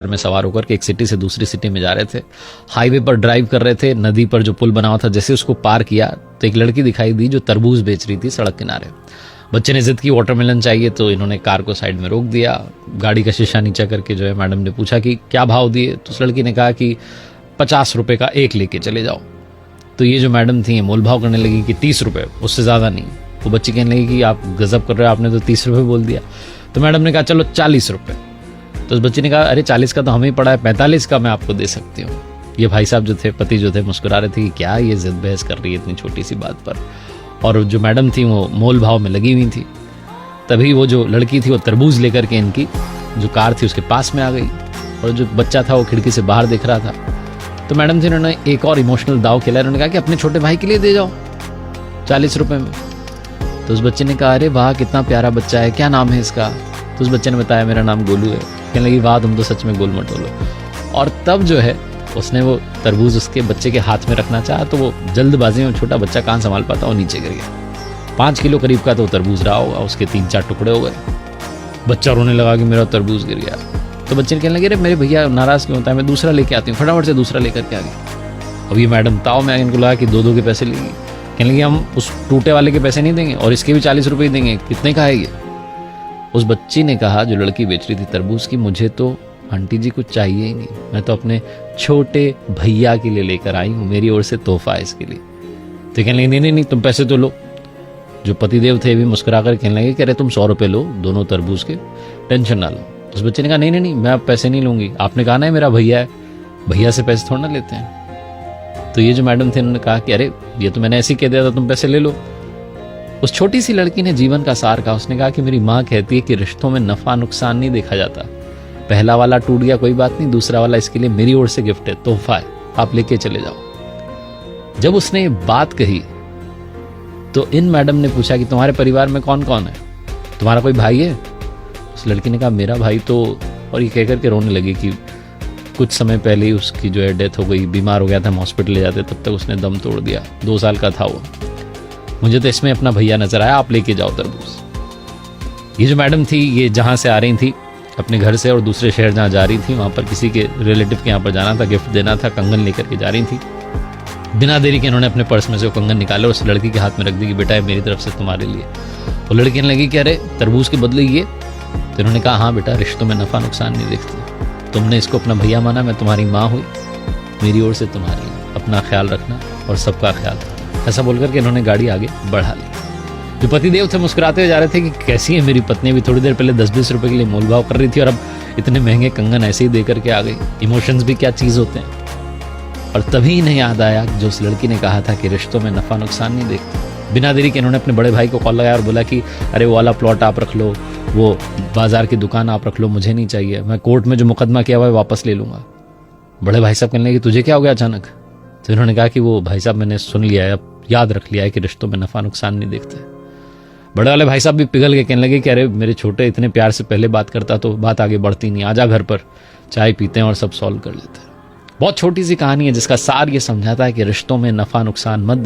में सवार होकर के एक सिटी से दूसरी सिटी में जा रहे थे। हाईवे पर ड्राइव कर रहे थे। नदी पर जो पुल बना हुआ था, जैसे उसको पार किया तो एक लड़की दिखाई दी जो तरबूज बेच रही थी सड़क किनारे। बच्चे ने जिद की वाटरमेलन चाहिए, तो इन्होंने कार को साइड में रोक दिया। गाड़ी का शीशा नीचा करके जो है मैडम ने पूछा कि क्या भाव दिए, तो उस लड़की ने कहा कि 50 रुपए का एक लेके चले जाओ। तो ये जो मैडम थी मोल भाव करने लगी कि 30 रुपए, उससे ज़्यादा नहीं। वो बच्ची कहने लगी कि आप गजब कर रहे हो, आपने तो 30 रुपए बोल दिया। तो मैडम ने कहा चलो 40 रुपए। तो उस बच्ची ने कहा अरे 40 का तो हमें ही पड़ा है, 45 का मैं आपको दे सकती हूँ। ये भाई साहब जो थे, पति जो थे, मुस्कुरा रहे थे कि क्या ये जिद बहस कर रही है इतनी छोटी सी बात पर। और जो मैडम थी वो मोल भाव में लगी हुई थी। तभी वो जो लड़की थी वो तरबूज लेकर के इनकी जो कार थी उसके पास में आ गई, और जो बच्चा था वो खिड़की से बाहर देख रहा था। तो मैडम थी, उन्होंने एक और इमोशनल दाव खेला। उन्होंने कहा कि अपने छोटे भाई के लिए दे जाओ 40 रुपए में। तो उस बच्चे ने कहा अरे वाह कितना प्यारा बच्चा है, क्या नाम है इसका। तो उस बच्चे ने बताया मेरा नाम गोलू है। कहने लगी वाह तुम तो सच में गोल मटोल हो। और तब जो है उसने वो तरबूज उसके बच्चे के हाथ में रखना चाहा, तो वो जल्दबाजी में, छोटा बच्चा कहाँ संभाल पाता, वो नीचे गिर गया। 5 किलो करीब का तो तरबूज रहा होगा, उसके 3-4 टुकड़े हो गए। बच्चा रोने लगा कि मेरा तरबूज गिर गया। तो बच्चे ने कहने लगे अरे मेरे भैया नाराज क्यों होता है, मैं दूसरा लेके आती हूँ। फटाफट से दूसरा लेकर के आ गई। अब ये मैडम ताव में इनको लगा कि 2-2 के पैसे लेगी। कहने लगी हम उस टूटे वाले के पैसे नहीं देंगे और इसके भी 40 रुपए ही देंगे, कितने का है ये। उस बच्ची ने कहा, जो लड़की बेच रही थी तरबूज की, मुझे तो आंटी जी कुछ चाहिए ही नहीं, मैं तो अपने छोटे भैया के लिए लेकर आई हूँ, मेरी ओर से तोहफा है इसके लिए। तो कहने लगी नहीं तुम पैसे तो लो। जो पतिदेव थे भी मुस्कुरा कर कहने लगे कि अरे तुम 100 रुपये लो दोनों तरबूज के, टेंशन ना लो। उस बच्चे ने कहा नहीं मैं अब पैसे नहीं लूंगी, आपने कहा ना मेरा भैया है, भैया से पैसे थोड़ा ना लेते हैं। तो ये जो मैडम थे उन्होंने कहा कि अरे ये तो मैंने ऐसे ही कह दिया था, तुम पैसे ले लो। उस छोटी सी लड़की ने जीवन का सार कहा। उसने कहा कि मेरी माँ कहती है कि रिश्तों में नफा नुकसान नहीं देखा जाता, पहला वाला टूट गया कोई बात नहीं, दूसरा वाला इसके लिए मेरी ओर से गिफ्ट है, तोहफा है, आप लेके चले जाओ। जब उसने ये बात कही तो इन मैडम ने पूछा कि तुम्हारे परिवार में कौन कौन है, तुम्हारा कोई भाई है। उस लड़की ने कहा मेरा भाई तो, और ये कह करके रोने लगी कि कुछ समय पहले ही उसकी जो है डेथ हो गई, बीमार हो गया था, हम हॉस्पिटल ले जाते तब तक उसने दम तोड़ दिया, 2 साल का था वो। मुझे तो इसमें अपना भैया नजर आया, आप लेके जाओ तरबूज। ये जो मैडम थी ये जहाँ से आ रही थी अपने घर से और दूसरे शहर जहाँ जा रही थी, वहाँ पर किसी के रिलेटिव के यहाँ पर जाना था, गिफ्ट देना था, कंगन लेकर के जा रही थी। बिना देरी के इन्होंने अपने पर्स में से वो कंगन निकाले और उस लड़की के हाथ में रख दी कि बेटा मेरी तरफ से तुम्हारे लिए। वो लड़की कहने लगी कि अरे तरबूज के बदले ये। तो इन्होंने कहा हाँ बेटा, रिश्तों में नफा नुकसान नहीं देखते, तुमने इसको अपना भैया माना, मैं तुम्हारी माँ हुई, मेरी ओर से तुम्हारे लिए, अपना ख्याल रखना और सबका ख्याल रखना। ऐसा बोलकर के इन्होंने गाड़ी आगे बढ़ा ली। जो पतिदेव थे मुस्कुराते हुए जा रहे थे कि कैसी है मेरी पत्नी, भी थोड़ी देर पहले 10-20 रुपए के लिए मोल भाव कर रही थी और अब इतने महंगे कंगन ऐसे ही दे करके आ गई। इमोशंस भी क्या चीज़ होते हैं। और तभी इन्हें याद आया जो उस लड़की ने कहा था कि रिश्तों में नफा नुकसान नहीं देखते। बिना देरी के इन्होंने अपने बड़े भाई को कॉल लगाया और बोला कि अरे वो वाला प्लॉट आप रख लो, वो बाजार की दुकान आप रख लो, मुझे नहीं चाहिए, मैं कोर्ट में जो मुकदमा किया हुआ है वापस ले लूंगा। बड़े भाई साहब कहने लगे तुझे क्या हो गया अचानक। तो इन्होंने कहा कि वो भाई साहब मैंने सुन लिया है, अब याद रख लिया है कि रिश्तों में नफा नुकसान नहीं देखते। बड़े वाले भाई साहब भी पिघल के कहने लगे कि अरे मेरे छोटे इतने प्यार से पहले बात करता तो बात आगे बढ़ती नहीं, आजा घर पर चाय पीते हैं और सब सॉल्व कर लेते हैं। बहुत छोटी सी कहानी है जिसका सार ये समझाता है कि रिश्तों में नफा नुकसान मत